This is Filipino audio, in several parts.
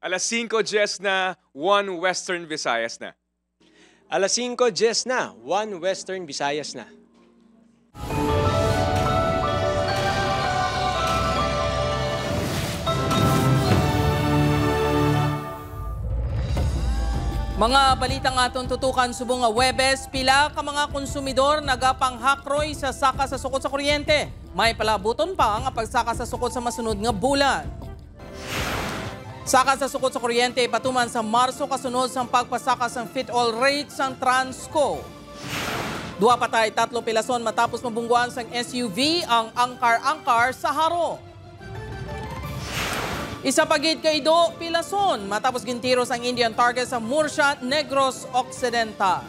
Alas 5:10 na, 1 Western Visayas na. Alas 5:10 na, 1 Western Visayas na. Mga balitang atong tutukan subong nga Webes, pila ka mga konsumidor nagapanghakroy sa saka sa sukot sa kuryente. May palabuton pa ang pagsaka sa sukot sa masunod nga bulan. Saka sa sukot sa kuryente patuman sa Marso kasunod sa pagpasaka sa fit-all rate sa Transco. 2 patay, 3 pilason matapos mabungguan sa SUV ang angkar-angkar sa Haro. Isa pagid kay Do pilason matapos gintiros ang Indian target sa Murcia, Negros Occidental.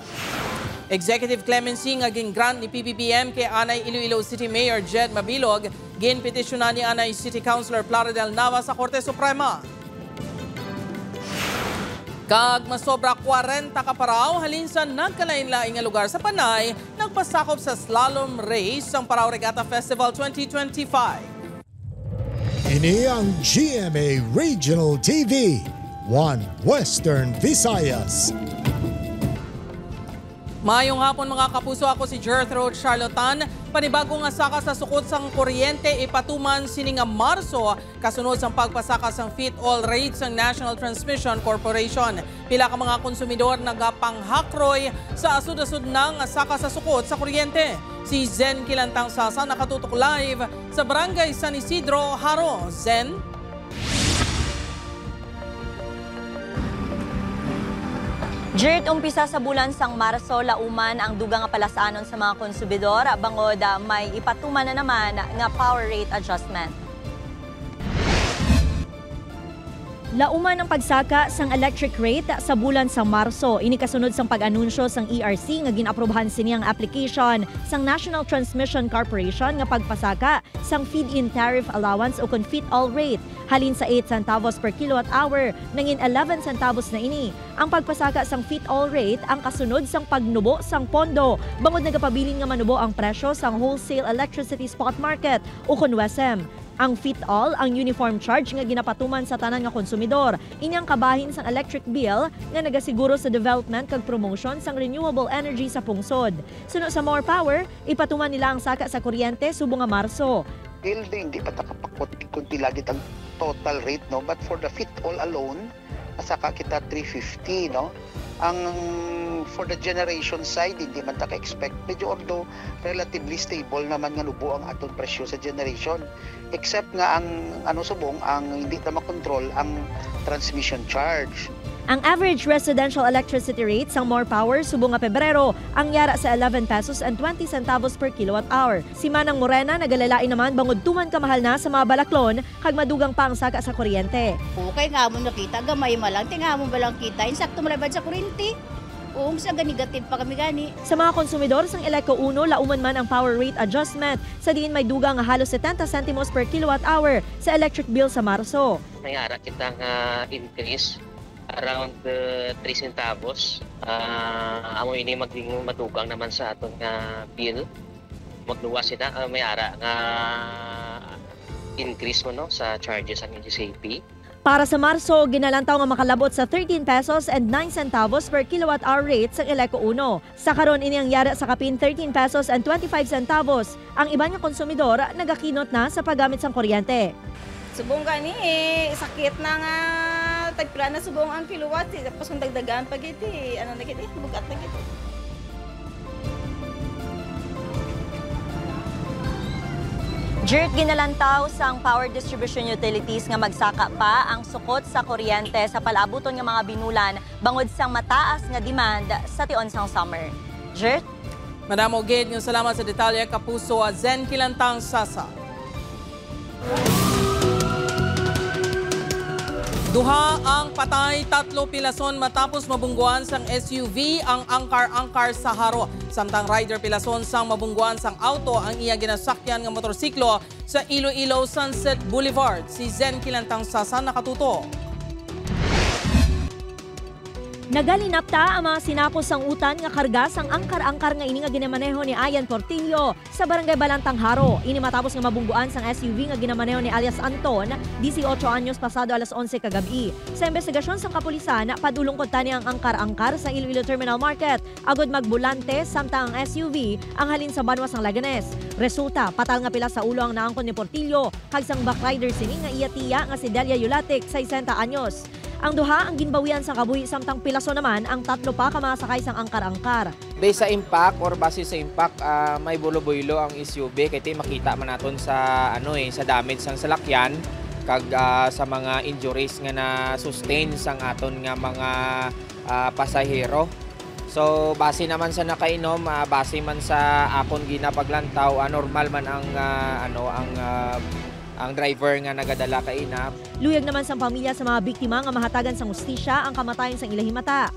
Executive clemency nga gingrant ni PBBM kay Anay Iloilo City Mayor Jed Mabilog, ginpetisyonan ni Anay City Councilor Plaridel Nava sa Korte Suprema. Kag masobra 40 ka paraw halin sa nagkalain-laing nga lugar sa Panay, nagpasakop sa slalom race ang Parao Regatta Festival 2025. Ini ang GMA Regional TV, 1 Western Visayas. Mayong hapon mga kapuso, ako si Gertrude Charlotan. Panibago nga saka sa sukot sang kuryente ipatuman sini nga Marso kasunod sang pagpasaka sang fit-all rate sang National Transmission Corporation. Pila ka mga konsumidor nagapanghakroy sa asud-asud nang saka sa sukot sa kuryente. Si Zen Kilantang Sasa nakatutok live sa Barangay San Isidro, Haro. Zen? Jert, umpisa sa bulan sang Marso, lauman ang dugang nga palasanon sa mga konsumidor bangod may ipatuman na naman nga power rate adjustment. Lauman ang pagsaka sang electric rate sa bulan sa Marso. Ini kasunod sang pag-anunsyo sang ERC nga ginaprobahan sini ang application sang National Transmission Corporation nga pagpasaka sang feed-in tariff allowance o kon fit-all rate halin sa 8 centavos per kilowatt hour nangin 11 centavos na ini. Ang pagpasaka sang fit-all rate ang kasunod sang pagnubo sang pondo bangod nagapabilin nga manubo ang presyo sang wholesale electricity spot market o kon WESM. Ang fit-all ang uniform charge nga ginapatuman sa tanan nga konsumidor. Inyang kabahin sang electric bill nga nagasiguro sa development kag promotion sang renewable energy sa pungsod. Suno sa More Power, ipatuman nila ang saka sa kuryente subong nga Marso. Hindi pa kunti lagi ang total rate, no, but for the fit-all alone saka kita 350, no. Ang for the generation side hindi man ta ka-expect, medyo although relatively stable naman nga nubo ang atong presyo sa generation, except nga ang subong ang hindi ta makontrol ang transmission charge. Ang average residential electricity rate sang More Power subong nga Pebrero ang yara sa 11 pesos and 20 centavos per kilowatt hour. Si Manang Morena nagalalain naman bangod tuman kamahal na sa mga balaklon kag madugang pa ang saka sa kuryente. Okay nga mo nakita gamay malang tinga mo balang kita insakto malabad sa kuryente. Kung sa ganigatid pa kami gani. Sa mga konsumidor sang Eleco 1, lauman man ang power rate adjustment sa diin may dugang nga halos 70 centimos per kilowatt hour sa electric bill sa Marso. May ara kitang increase around 3 centavos. Amo ini maging madugang naman sa aton nga bill. Magluwas sila may ara nga increase mo no sa charges ang GCP. Para sa Marso, ginalantaw nga makalabot sa 13 pesos and 9 centavos per kilowatt hour rate sa Eleco 1. Sa karon ini ang yara sa kapin 13 pesos and 25 centavos. Ang iba nga konsumidor nagakinot na sa paggamit sang kuryente. Subong gani sakit na nga tagpila na subong ang kilowatt tapos kung dagdagan pa giti ano na giti bugat na giti. Jert, ginalantaw sang power distribution utilities nga magsaka pa ang sukot sa kuryente sa palabuton nga mga binulan bangod sang mataas nga demand sa tion sang summer. Jert? Madam Oged, ng salamat sa detalye kapuso at Zen Kilantang Sasa. Duha ang patay, 3 pilason matapos mabungguan sang SUV ang angkar-angkar sa Haro. Samtang rider pilason sang mabungguan sang auto ang iya ginasakyan nga motorsiklo sa Iloilo Sunset Boulevard. Si Zen Kilantang Sasa nakatuto. Nagalinapta ang mga sinapos sang utan nga karga sang angkar-angkar nga ini nga ginamaneho ni Ayan Portillo sa barangay Balantang Haro. Ini matapos nga mabungguan sang SUV nga ginamaneho ni alias Anton, 18 anyos pasado alas 11 kagabi. Sa investigasyon sang kapulisan, padulong kod tani ang angkar-angkar sa Iloilo Terminal Market agod magbulante samtang ang SUV ang halin sa banwa sang Laganes. Resulta, patal nga pila sa ulo ang naangkon ni Portillo kag sang backrider sini nga iya-tiya nga si Delia Yulatic, 60 anyos. Ang duha ang ginbawian sa kabuhi samtang pilaso naman ang tatlo pa ka mga sakay sang angkar-angkar. Based sa impact or base sa impact, may bulo-bulo ang SUV kay makita man naton sa sa damage sang salakyan kag sa mga injuries nga na sustain sang aton nga mga pasahero. So base naman sa nakainom, base man sa akon ginapaglantaw, normal man ang driver nga nagadala kay ina. Luyag naman sang pamilya sa mga biktima nga mahatagan sang hustisya ang kamatayon sang ilahing mata.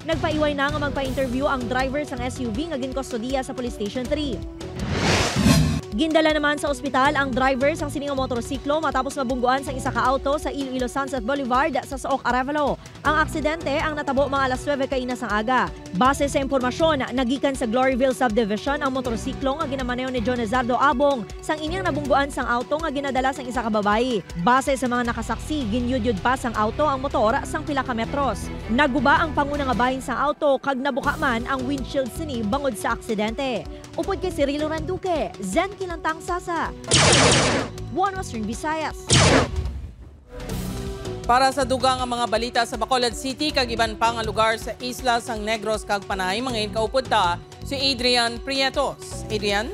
Nagpaiway na nga magpa-interview ang driver sang SUV nga ginkustodiya sa Police Station 3. Gindala naman sa ospital ang driver sang siningang motorsiklo matapos mabungguan sang isa ka auto sa Iloilo Sunset Boulevard sa Sook, Arevalo. Ang aksidente ang natabo mga alas 9 kaina sang aga. Base sa impormasyon, nagikan sa Gloryville Subdivision ang motorsiklo nga ginamaneho ni John Ezardo Abong sang inyang nabungguan sang auto nga ginadala sang isa ka babayi. Base sa mga nakasaksi, ginyudyud pa sang auto ang motor sang pila ka metros. Naguba ang panguna nga bahin sang auto kag nabuka man ang windshield sini bangod sa aksidente. Upod kay Cirilo Randuque, Zen Kilantang Sasa, One Western Visayas. Para sa dugang ang mga balita sa Bacolod City, kag iban pa nga lugar sa Isla sang Negros kag Panay, mga kaupod ta si Adrian Prietos. Adrian?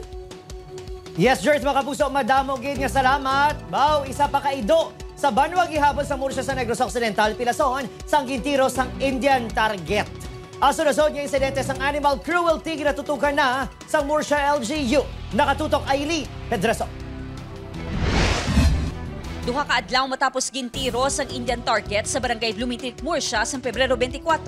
Yes, George, mga kapuso, madamo gid nga salamat. Bao, isa pa kaido sa banwag ihabol sa Murcia sa Negros Occidental, Pilason, sang gintiro sang Indian target. Asunod ng insidente sang animal cruelty ginatutukan na sang Murcia LGU. Nakatutok Ailey Pedreso. Duha ka adlaw matapos gintiro sang Indian target sa barangay Lumitik, Murcia sa Pebrero 24,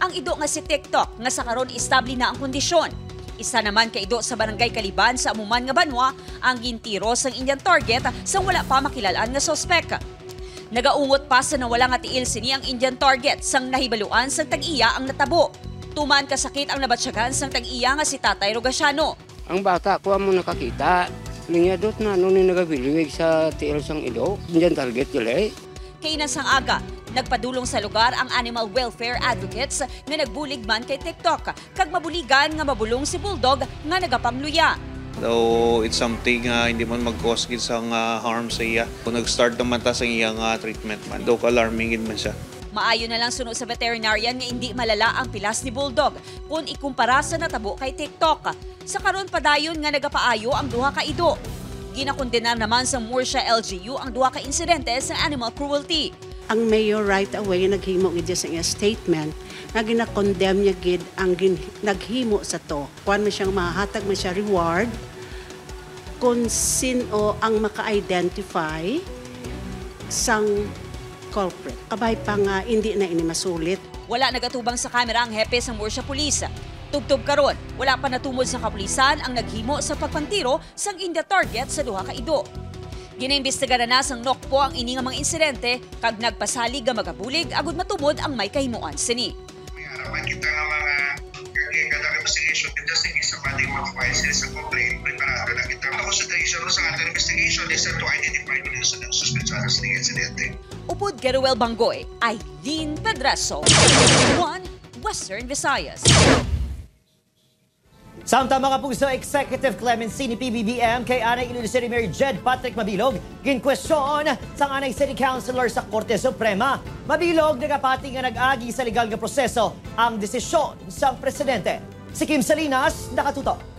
ang ido nga si TikTok nga sa karon istabli na ang kondisyon. Isa naman ka ido sa barangay Kaliban sa amuman nga banwa ang gintiro sang Indian target sang wala pa makilalaan nga sospek. Nagaungot pa sa nawala nga tiil sini ang Indian target sang nahibaluan sang tag-iya ang natabo. Tuman kasakit ang nabatsyagan sang tag-iya nga si Tatay Rogasiano. Ang bata ko mo nakakita, lingyadot na nung nagabiliwig sa tiil sang ido, Indian target yun Kainan sang aga, nagpadulong sa lugar ang animal welfare advocates nga nagbulig man kay TikTok kag mabuligan nga mabulong si Bulldog nga nagapangluya. Though it's something hindi man mag-cause isang harm sa iya. Kung nag-start naman ta sa iyang treatment man, though alarming man siya. Maayo na lang suno sa veterinarian nga hindi malala ang pilas ni Bulldog kung ikumpara sa natabo kay TikTok. Sa karon padayon nga nagapaayo ang duha ka ido. Ginakondenar naman sa Murcia LGU ang duha ka insidente sa animal cruelty. Ang mayor right away naghimo gid sa iyang statement nga gina-condemn niya gid ang naghimo sa to. Kuan man siyang mahatag man siya reward kung sino ang maka-identify sang culprit. Kabay pa nga hindi na ini masulit. Wala nagatubang sa kamera ang hepe sa Murcia Police. Tugtog karon, wala pa natumod sa kapulisan ang naghimo sa pagpantiro sang India target sa duha ka ido. Ginaimbestigaran na sang NOCPO ang ini nga mga insidente kag nagpasalig nga magabulig agud matumod ang may kahimuan sini. May harapan kita nga mga kada investigation kita sa isa pa ding mga files sa complaint preparado na kita. Ang consideration sa ating investigation is to identify the suspects ng insidente. Upod Geruel Bangoy, Aileen Pedreso, One Western Visayas. Samtang mga puso, Executive Clemency ni PBBM kay Anay Iloilo City Mayor Jed Patrick Mabilog, ginkwestiyon sa Anay City Councilor sa Korte Suprema. Mabilog nagapati nga nag-agi sa legal nga proseso ang desisyon sa presidente. Si Kim Salinas, nakatutok.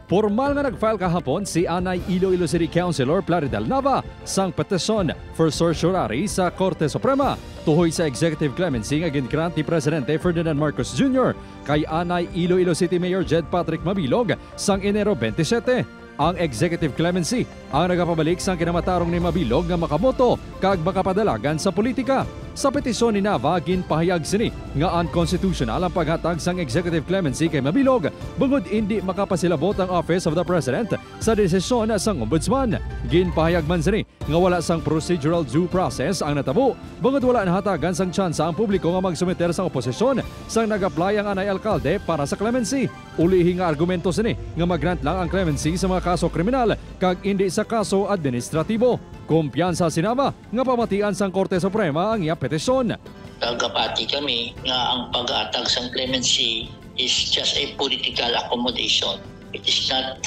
Formal nga nag-file kahapon si Anay Iloilo City Councilor Plaridel Nava sang petisyon for certiorari sa Korte Suprema tuhoy sa executive clemency nga gingrant ni Presidente Ferdinand Marcos Jr. kay Anay Iloilo City Mayor Jed Patrick Mabilog sang Enero 27. Ang executive clemency ang nagapabalik sang kinamatarong ni Mabilog nga makamoto kag makapadalagan sa politika. Sa petisyon ni Nava, ginpahayag sini nga unconstitutional ang paghatag sang executive clemency kay Mabilog bungod hindi makapasilabot ang Office of the President sa desisyon sang ombudsman. Ginpahayag man sini nga wala sang procedural due process ang natabo, bangod wala nahatagan sang tsansa ang publiko nga magsumiter sang oposisyon sang nag-apply ang anay alkalde para sa clemency. Ulihi nga argumento sini nga mag-grant lang ang clemency sa mga kaso kriminal kag hindi sa kaso administratibo. Kumpiyansa sinama nga pamatian sang Korte Suprema ang iya petisyon. Nagapati kami nga ang pag-atag sang clemency is just a political accommodation. It is not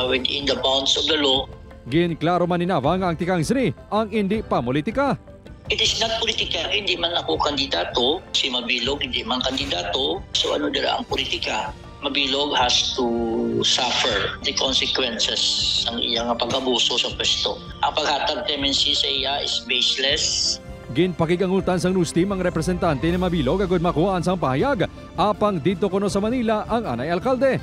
within the bounds of the law. Ginklaro man ni Nava nga ang tikang sini ang hindi pamulitika. It is not political. Hindi man ako kandidato. Si Mabilog hindi man kandidato. So ano dira ang politika? Mabilog has to suffer the consequences ng iyang pag-abuso sa pwesto. Ang paghatag clemency sa iya is baseless. Ginpakigangultan sang news team ang representante ni Mabilog agud makuhaan sang pahayag apang dito kuno sa Manila ang anay alkalde.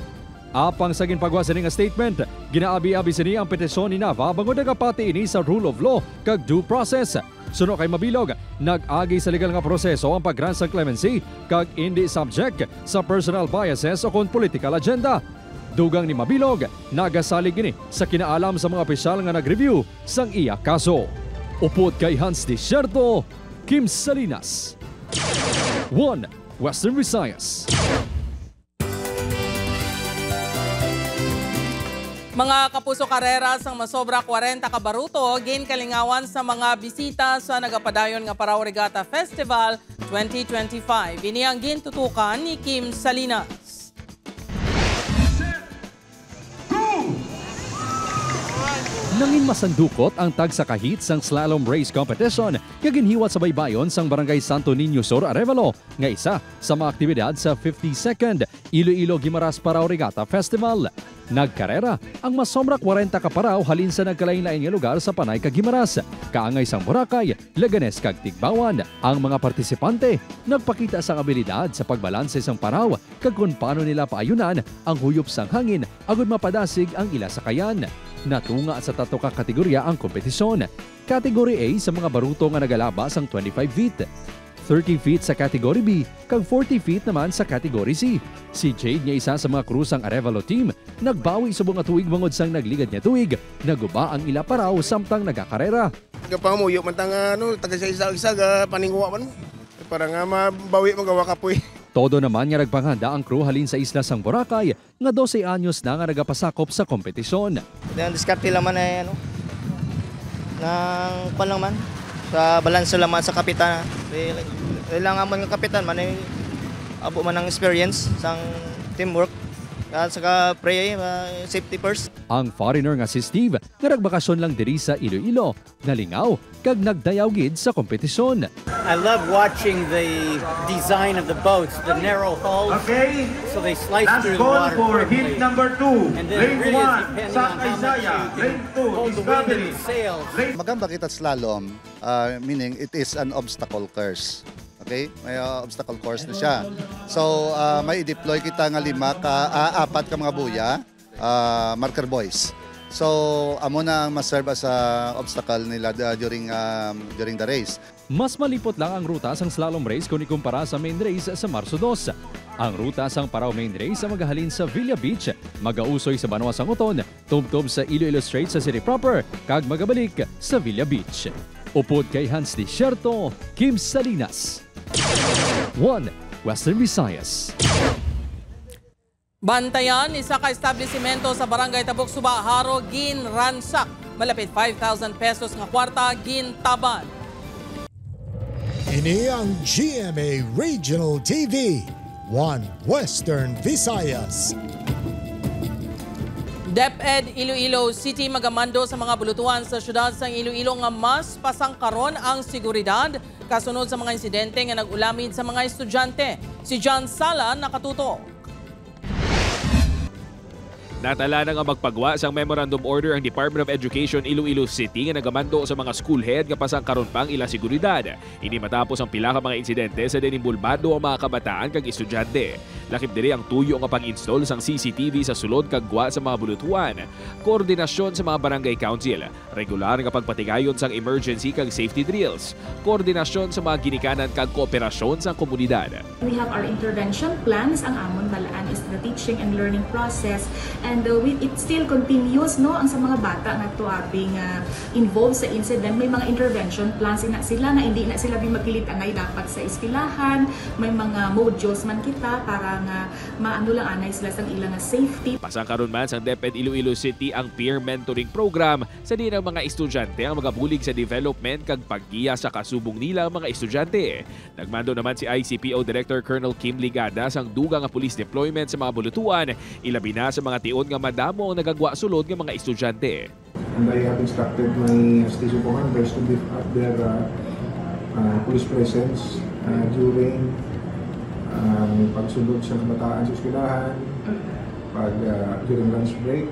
Apang sa ginpagawa sini nga statement, ginaabi-abi sini ang petisyon ni Nava bangod nagapati ini sa rule of law kag due process. Suno kay Mabilog, nag-agi sa legal nga proseso ang pag-grant sa clemency kag hindi subject sa personal biases o kon political agenda. Dugang ni Mabilog, nagasalig ini sa kinaalam sa mga opisyal nga nag-review sang iya kaso. Upod kay Hans Desierto, Kim Salinas. 1 Western Visayas. Mga kapuso karera sang masobra 40 ka baruto, ginkalingawan sa mga bisita sa nagapadayon nga Parao Regatta Festival 2025. Ini ang gintutukan ni Kim Salinas. Nangin masandukot ang tag sa kahit sang slalom race competition nga ginhiwat sa baybayon sang Barangay Santo Niño Sur, Arevalo nga isa sa mga aktibidad sa 52nd Iloilo Guimaras Parao Regatta Festival. Nagkarera ang masobra 40 ka paraw halin sa nagkalain-lain nga lugar sa Panay kag Guimaras, kaangay sang Boracay, Leganes kag Tigbawan. Ang mga partisipante nagpakita sang abilidad sa pagbalanse sang paraw kag kung paano nila paayunan ang huyop sang hangin agud mapadasig ang ila sakayan. Natunga sa tato ka kategorya ang kompetisyon. Category A sa mga baruto nga nagalabas ang 25 feet, 30 feet sa Category B, kag 40 feet naman sa Category C. Si Jade nga isa sa mga crew sang Arevalo team, nagbawi sa bunga tuig bangod sang nagligad niya tuig, naguba ang ila paraw samtang nagakarera. Kapamuyo man tang taga sa isa paningwa man. Para nga mabawi magawa kapoy. Todo naman nga nagpanghanda ang crew halin sa isla sang Boracay nga 12 anyos na nga nagapasakop sa kompetisyon. Ang diskarte laman ay nang pan lang man sa balanse laman sa kapitan. Kailangan man ng kapitan man ay abo man ng experience sang teamwork at saka pray safety first. Ang foreigner nga si Steve nga nagbakasyon lang diri sa Iloilo, nalingaw kag nagdayaw gid sa kompetisyon. I love watching the design of the boats, the narrow hulls. Okay. So they slice through the water. For hit number 2. And then it really is depending on how much you can hold the wind in the sails. Maganda kita slalom, meaning it is an obstacle course. Okay? May obstacle course na siya. So, may i-deploy kita nga 4 ka mga buya, marker boys. So, amo na ma-serve as obstacle nila during the race. Mas malipot lang ang ruta sang slalom race kung ikumpara sa main race sa Marso 2. Ang ruta sang Parao main race sa magahalin sa Villa Beach, magausoy sa Banwa sang Uton, tubtob sa Iloilo Strait sa city proper, kag magabalik sa Villa Beach. Upod kay Hans Desierto, Kim Salinas. 1 Western Visayas. Bantayan, isa ka establishmento sa Barangay Tabuk Suba, Haro, ginransak. Malapit 5,000 pesos nga kwarta, gintaban. Ini ang GMA Regional TV, 1 Western Visayas. DepEd Iloilo City magamando sa mga bulutuan sa syudad sang Iloilo nga mas pasangkaron ang seguridad kasunod sa mga insidente nga nag-ulamid sa mga estudyante. Si John Sala nakatuto. Natala na nga magpagwa sang Memorandum Order ang Department of Education Iloilo City nga nagamando sa mga school head nga pasangkaron pang ila seguridad. Ini matapos ang pila ka mga insidente sa dinimbulbado ang mga kabataan kag estudyante. Lakip diri ang tuyo nga pang-install sang CCTV sa sulod kag gwa sa mga bulutuan. Koordinasyon sa mga barangay council, regular nga pagpatigayon sang emergency kag safety drills, koordinasyon sa mga ginikanan kag kooperasyon sa komunidad. We have our intervention plans. Ang amon balaan is the teaching and learning process, and it still continues no ang sa mga bata nga to abing involved sa incident. May mga intervention plans na sila nga hindi na sila mapilit angay dapat sa eskwelahan. May mga modules man kita para nga maano lang anay sila sa ilang safety. Pasangkaron man sa DepEd Iloilo City ang peer mentoring program sa di ng mga estudyante ang magabulig sa development kag paggiya sa kasubong nila ang mga estudyante. Nagmando naman si ICPO Director Colonel Kim Ligada sang dugang nga police deployment sa mga bulutuan, ilabi na sa mga tion nga madamo ang nagagwa sulod ng mga estudyante. And I have instructed my station commanders to beef up their police presence during pagsunod sa kabataan sa eskwelahan, during lunch break,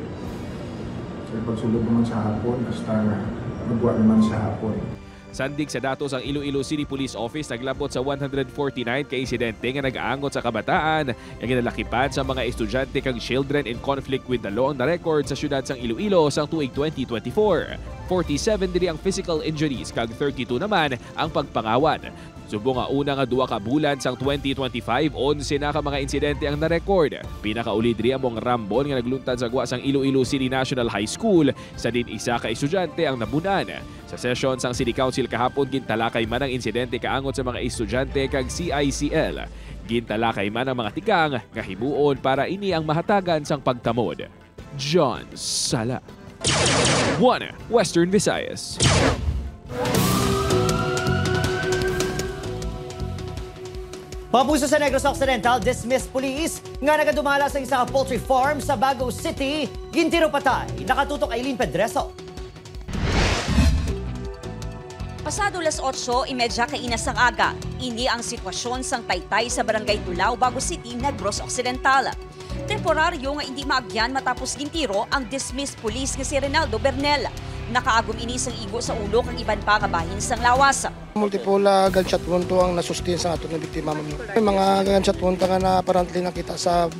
pagsulod naman sa hapon, hasta magwa naman sa hapon. Sandig sa datos ang Iloilo City Police Office naglabot sa 149 ka insidente nga nag-aangot sa kabataan nga ginalakipan sa mga estudyante kag children in conflict with the law on the record sa syudad sang Iloilo sang tuig 2024. 47 diri ang physical injuries kag 32 naman ang pagpangawan. Subong nga una nga 2 ka bulan sang 2025, 11 na ka mga insidente ang na-record. Pinakauli diri among rambon nga nagluntad sa gwa sang Iloilo City National High School sa din isa ka estudyante ang nabunan. Sa session sang City Council kahapon gintalakay man ang insidente kaangot sa mga estudyante kag CICL. Gintalakay man ang mga tikang nga himuon para ini ang mahatagan sang pagtamod. John Sala, 1 Western Visayas. Papuso sa Negros Occidental, dismissed police nga nagadumala sa isa ka poultry farm sa Bago City. Gintiro patay, nakatutok Aileen Pedreso. Pasado las 8:30 kainas ang aga. Ini ang sitwasyon sang taytay sa Barangay Tulao, Bago City, Negros Occidental. Temporaryo nga hindi maagyan matapos gintiro ang dismissed police nga si Rinaldo Bernel. Nakaagom ini sang igo sa ulo kang iban pa nga bahin sang lawas. Multiple gunshot wound to ang nasustain sa ato ng biktima. May mga gunshot wound nga na apparently nakita sa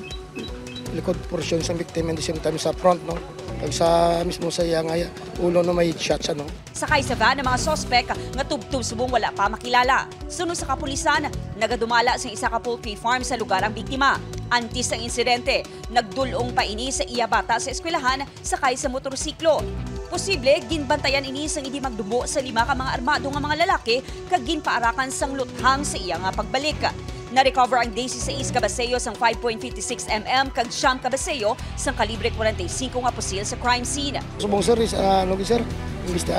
likod portion sa biktima and the same time sa front, no? Pag sa mismo sa iya nga ulo no may shots ano. Sakay sa van ng mga sospek nga tubtub subong wala pa makilala. Sunod sa kapulisan, nagadumala sa isa ka poultry farm sa lugar ang biktima. Antis ang insidente, nagdulong pa ini sa iya bata sa eskwelahan sakay sa motorsiklo. Posible, ginbantayan ini sang hindi magdumo sa 5 ka mga armado nga mga lalaki kag ginpaarakan sang luthang sa iya nga pagbalik. Na-recover ang 16 ka baseyo sang 5.56 mm kag 9 ka baseyo sang kalibre 45 nga pusil sa crime scene. Subong sir, sir,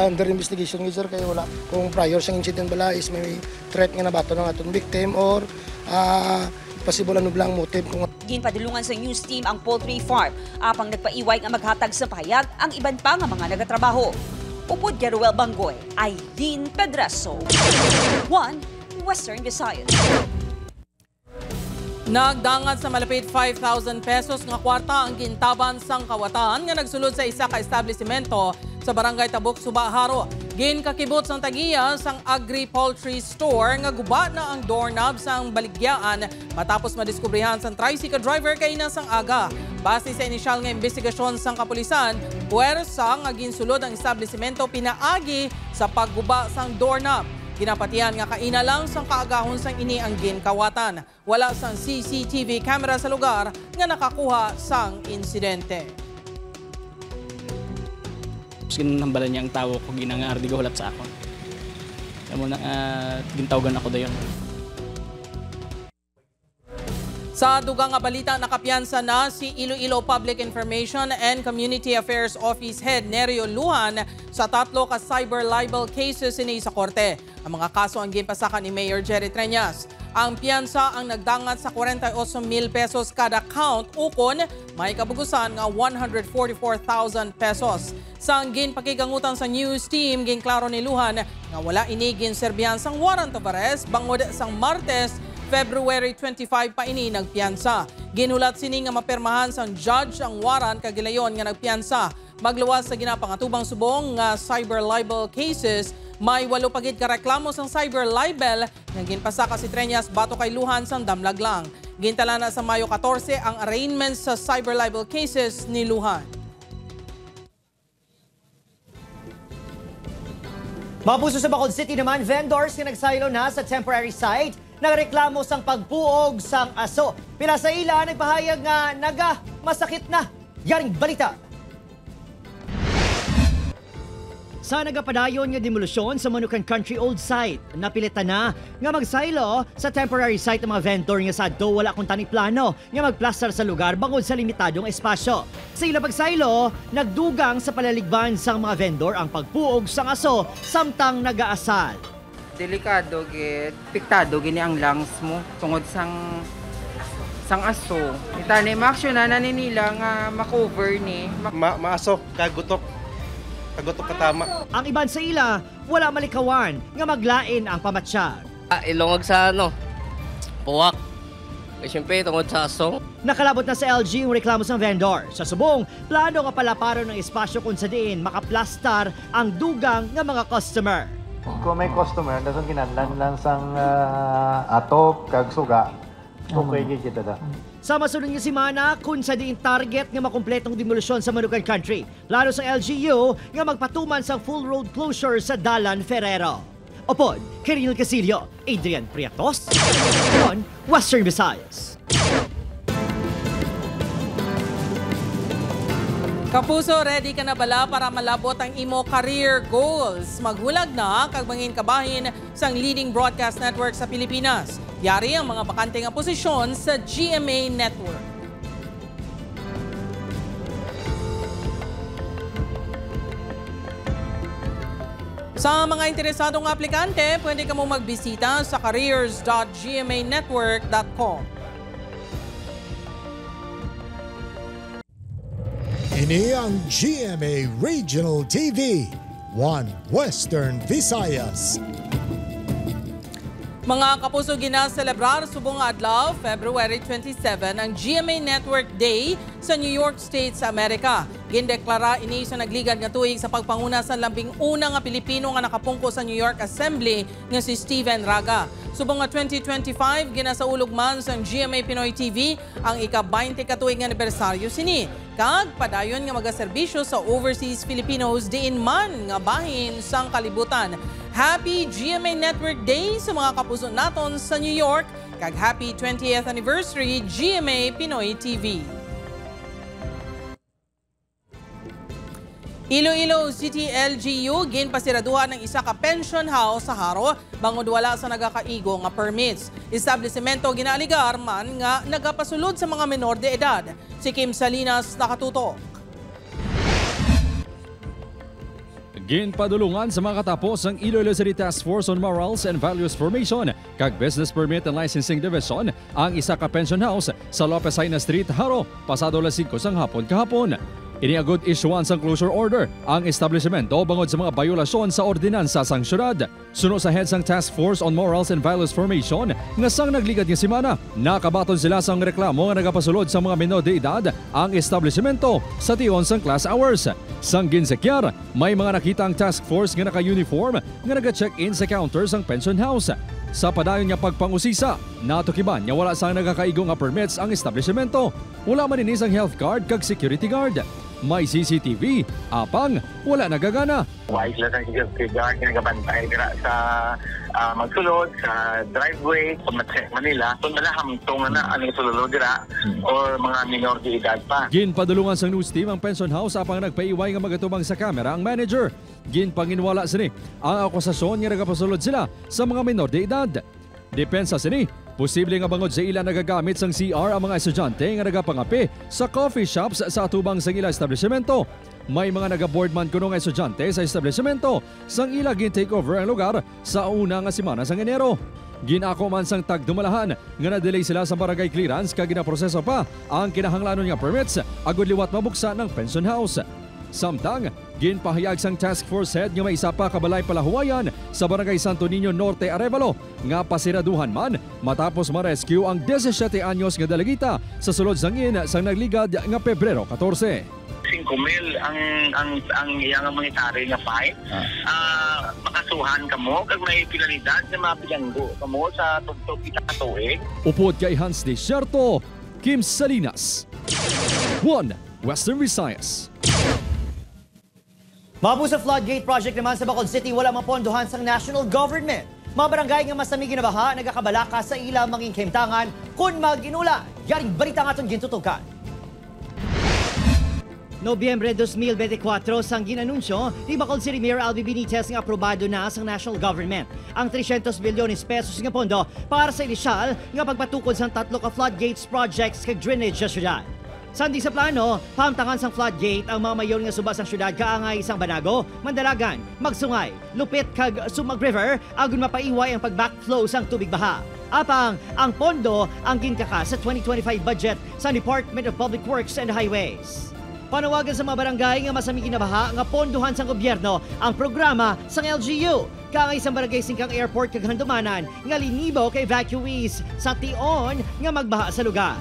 under investigation sir kay wala kung prior sang incident bala is may threat nga nabato ng atong victim or possible ano blang motive kung ginpadulungan sa news team ang poultry farm apang nagpaiway nga maghatag sa pahayag ang iban pa nga mga nagatrabaho. Upod Garuel Bangoy, Aileen Pedreso, 1 Western Visayas. Nagdangat sa malapit 5,000 pesos nga kwarta ang gintaban sang kawatan nga nagsulod sa isa ka establishmento sa Barangay Tabuk, Subaharo. Ginkakibot sang tagiya sang Agri-Poultry Store nga guba na ang doorknob sang baligyaan matapos madiskubrihan sang tricycle driver kay nasang aga. Base sa inisyal nga investigasyon sang kapulisan, puwersa nga ginsulod ang establishmento pinaagi sa pagguba sang doorknob. Ginapatihan nga kaina lang sang kaagahon sang ini ang ginkawatan. Wala sang CCTV camera sa lugar nga nakakuha sang insidente. Ginambalan niya ang tawo ko ginangaar di hulap sa akon. Kamo na gintawagan ako dayon. Sa dugang nga balita, nakapiyansa na si Iloilo Public Information and Community Affairs Office Head Nerio Luhan sa 3 ka cyber libel cases ini sa korte. Ang mga kaso ang ginpasakan ni Mayor Jerry Treñas. Ang piyansa ang nagdangat sa 48,000 pesos kada count ukon may kabugusan nga 144,000 pesos. Sa ginpakigangutan sa news team, ginklaro ni Luhan nga wala ini ginserbihan sang warrant of arrest bangod sang Martes, February 25 pa ini nagpiyansa. Ginulat sini nga mapermahan sang judge ang warrant kagilayon nga nagpiyansa. Magluwas sa ginapangatubang subong nga cyber libel cases, may 8 pagid ka reklamo sang cyber libel nga ginpasaka si Treñas bato kay Luhan sang damlag lang. Gintala na sa Mayo 14 ang arraignments sa cyber libel cases ni Luhan. Mapuso sa Bacolod City naman, vendors nga nagsaylo na sa temporary site nagreklamo sang pagbuog sang aso. Pila sa ila nagpahayag nga masakit na Yaring balita. Sa nagapadayon nga demolusyon sa Manukan Country Old Site, napilitan na nga magsaylo sa temporary site ng mga vendor nga sadto wala kung tani plano nga magplastar sa lugar bangod sa limitadong espasyo. Sa ila pagsaylo, nagdugang sa palaligban sang mga vendor ang pagpuog sang aso samtang nagaasal. Delikado gid, piktado gini ang lungs mo tungod sang aso. Itani ma-action na naninila nga ma-cover ni maaso kagutok katama. Ang iban sa ila, wala malikawan nga maglain ang pamatsyag. Ilongag sa puwak. Siyempre, tungod sa aso. Nakalabot na sa LG yung reklamo sa vendor. Sa subong, plano nga palaparon ng espasyo kung sa diin makaplastar ang dugang ng mga customer. Kung may customer, dasang kinadlan lang sang ato, kagsuga, okay kita da. Sa masunod nga semana, kung sa diin target nga makumpletong demolusyon sa Manukan Country, plano sa LGU nga magpatuman sa full road closure sa Dalan Ferrero. Opod, Kiril Casillo, Adrian Priatos, on Western Visayas. Kapuso, ready ka na bala para malabot ang imo career goals? Maghulag na kag mangin kabahin sang leading broadcast network sa Pilipinas. Yari ang mga bakante nga posisyon sa GMA Network. Sa mga interesadong aplikante, pwede ka mo magbisita sa careers.gmanetwork.com. Ini ang GMA Regional TV, One Western Visayas. Mga kapuso, ginaselebrar subong adlaw, February 27, ang GMA Network Day sa New York State sa Amerika. Gindeklara ini sa nagligad nga tuig sa pagpanguna sa labing una nga Pilipino nga nakapungko sa New York Assembly nga si Steven Raga. Subong nga 2025, ginasaulog man sa GMA Pinoy TV ang ika-20 katuig nga anibersaryo sini. Kag padayon nga magaserbisyo sa overseas Filipinos diin man nga bahin sang kalibutan. Happy GMA Network Day sa mga kapuso naton sa New York, kag happy 20th anniversary GMA Pinoy TV. Iloilo City LGU ginpasiraduhan ng isa ka pension house sa Haro bangod wala sa nagakaigo nga permits. Establishmento ginaaligar man nga nagapasulod sa mga menor de edad. Si Kim Salinas nakatutok. Ginpadulungan sa mga katapos ang Iloilo City Task Force on Morals and Values Formation kag Business Permit and Licensing Division ang isa ka pension house sa Lopez Haina Street, Haro, pasado alas 5 sang hapon kahapon. Iniagod issuance ang closure order ang establishmento bangod sa mga bayulasyon sa ordinansa sang syudad. Suno sa heads ng Task Force on Morals and Values Formation nga sang nagligad nga semana, nakabaton sila sang reklamo nga nagapasulod sa mga menor de edad ang establishmento sa tion sang class hours. Sang ginsekyar, may mga nakita ang Task Force nga naka-uniform nga naga-check-in sa counter sang pension house. Sa padayon niya pagpangusisa, natukiban niya wala sang nagakaigo nga permits ang establishmento. Wala man inis ang health card kag security guard. May CCTV, apang wala nagagana. Wais lang ang security guard nga nagabantay sa magsulod sa driveway sa Manila. Kung nalahamtong na ang sulod dira or mga minor de edad pa. Ginpadulungan sang news team ang pension house apang nagpaiway nga magatubang sa kamera ang manager. Ginpanginwala sini ang akusasyon nga nagapasulod sila sa mga minor de edad. Depensa sini, posible nga bangod sa ila nagagamit sang CR ang mga estudyante nga nagapangapi sa coffee shops sa atubang sang ila establishmento. May mga naga-board man kuno nga estudyante sa establishmento sang ila gin-take over ang lugar sa una nga semana sang Enero. Ginako man sang tagdumalahan nga na-delay sila sa barangay clearance kag ginaproseso pa ang kinahanglanon nga permits agud liwat mabuksa ng pension house. Samtang, ginpahayag sang task force head nga may isa pa kabalay palahuwayan sa barangay Santo Niño Norte, Arevalo nga pasiraduhan man matapos ma-rescue ang 17 anyos nga dalagita sa sulod sangin sang nagligad nga Pebrero 14. 5,000 ang iyang monetary nga fine. Makasuhan kamo kag may penalidad na mapilanggo kamo sa tugtog kita tuig. Upod kay Hans Desierto, Kim Salinas, One Western Visayas. Mabu sa floodgate project naman sa Bacolod City, wala mapondohan sa national government. Mga barangay nga mas namig ginabaha, nagakabalaka sa ilang manging kaimtangan kung mag-inula. Yaring balita nga itong gintutukan. Nobyembre 2024 sang ginanunsyo ni Bacolod City Mayor Albi Benitez nga aprobado na sa national government ang 300 bilyones pesos nga pondo para sa inisyal nga pagpatukod sa 3 ka floodgates projects kag drainage sa syudad. Sandi sa plano, pahamtangan sang floodgate ang mga mayon nga subas ang syudad kaangay isang Banago, Mandalagan, Magsungay, Lupit kag Sumag River agon mapaiway ang pag-backflow sang tubig baha. Apang ang pondo ang ginkaka sa 2025 budget sa Department of Public Works and Highways. Panawagan sa mga barangay nga masami ginabaha nga pondohan sang gobyerno ang programa sang LGU. Kaangay isang barangay singkang airport kag handumanan nga linibo ka evacuees sa tion nga magbaha sa lugar.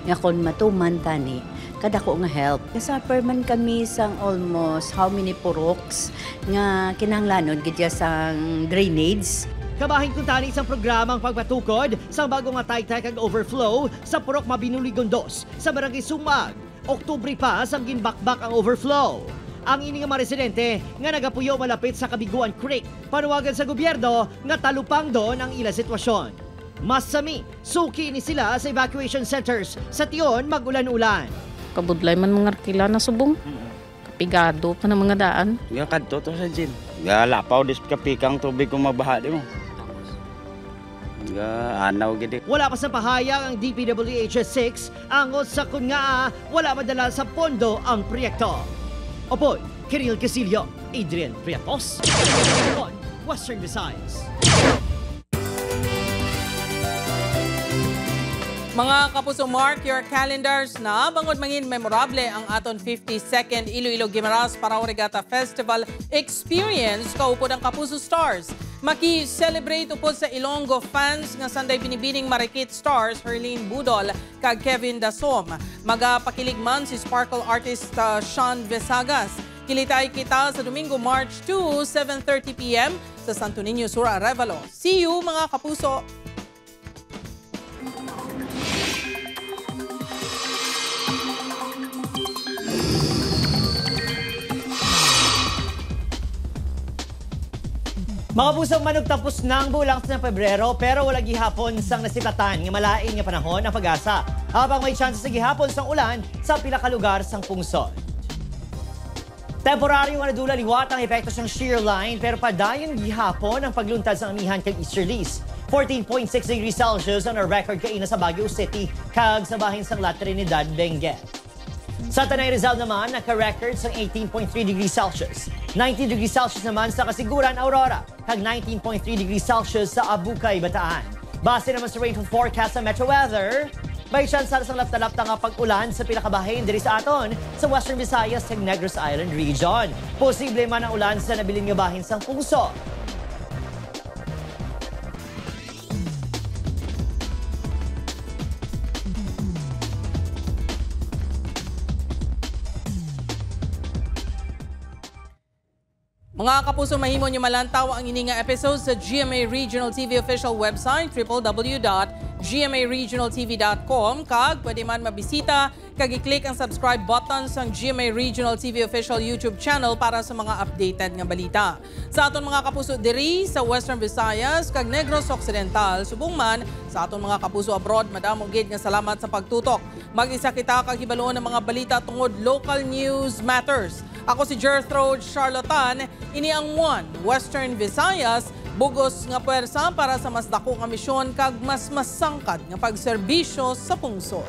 Nga kon matuman tani, kada ko nga help. Kasuffer man kami sang almost how many puroks nga kinahanglanon gidya sang drainage. Kabahin kung tani isang programang pagpatukod sa bago nga taytay kag overflow sa Purok Mabinuli Gondos sa Barangay Sumag. Oktubre pa sang ginbakbak ang overflow. Ang ini nga mga residente nga nagapuyo malapit sa Kabiguan Creek. Panawagan sa gobyerno nga talupang doon ang ila sitwasyon. Masami, suki ni sila sa evacuation centers sa tion magulan-ulan. Kabudlay man mga arkila na subong. Kapigado pa ng mga daan. Nga kadto to sa gin. Nga lapaw dis kapikang tubig kung mabaha di mo. Nga anaw gidi. Wala pa sa pahayag ang DPWH 6 angos sa kun nga wala madala sa pondo ang proyekto. Opo, Kiril Casillo, Adrian Prietos, Western Visayas. Mga kapuso, mark your calendars na bangod mangin memorable ang aton 52nd Iloilo Guimaras Parao Regatta Festival Experience kaupod ang Kapuso Stars. Maki-celebrate upod sa Ilonggo fans nga sanday binibining Marikit Stars Herlene Budol kag Kevin Dasom. Magapakilig man si Sparkle artist Sean Vesagas. Kilitay kita sa Domingo, March 2, 7:30 p.m. sa Santo Niño Sur, Arevalo. See you mga kapuso! Mga pusong manog tapos na ang bulang sa Pebrero pero wala gihapon sang nasiplatan nga malain nga panahon ang pag-asa. Habang may chance sa gihapon sang ulan sa pila ka lugar sang pungsod. Temporaryo nga nadula liwat ang epekto sang shear line pero padayon gihapon ang pagluntad sang amihan kag easterlies. 14.6 degrees Celsius on our record kaina sa Baguio City kag sa bahin sang La Trinidad, Benguet. Sa Tanay Rizal naman, naka-record sa 18.3 degrees Celsius. 19 degrees Celsius naman sa Kasiguran, Aurora, kag 19.3 degrees Celsius sa Abukay, Bataan. Base naman sa rainfall forecast sa Metro Weather, may chance sa lapta-lapta nga pag-ulan sa pinakabahin diri sa aton sa Western Visayas ug Negros Island region. Posible man ang ulan sa nabilin nga bahin sang pungso. Mga kapuso, mahimo nyo malantaw ang ininga episode sa GMA Regional TV official website www.gmaregionaltv.com kag pwede man mabisita kag i-click ang subscribe button sa GMA Regional TV official YouTube channel para sa mga updated nga balita. Sa aton mga kapuso diri sa Western Visayas kag Negros Occidental, subong man sa aton mga kapuso abroad, madamong gid nga salamat sa pagtutok. Mag-isa kita kag hibaloon ng mga balita tungod local news matters. Ako si Gertrude Charlotan, ini ang One Western Visayas, bugos nga puwersa para sa mas dako nga misyon kag mas masangkad nga pagserbisyo sa pungsod.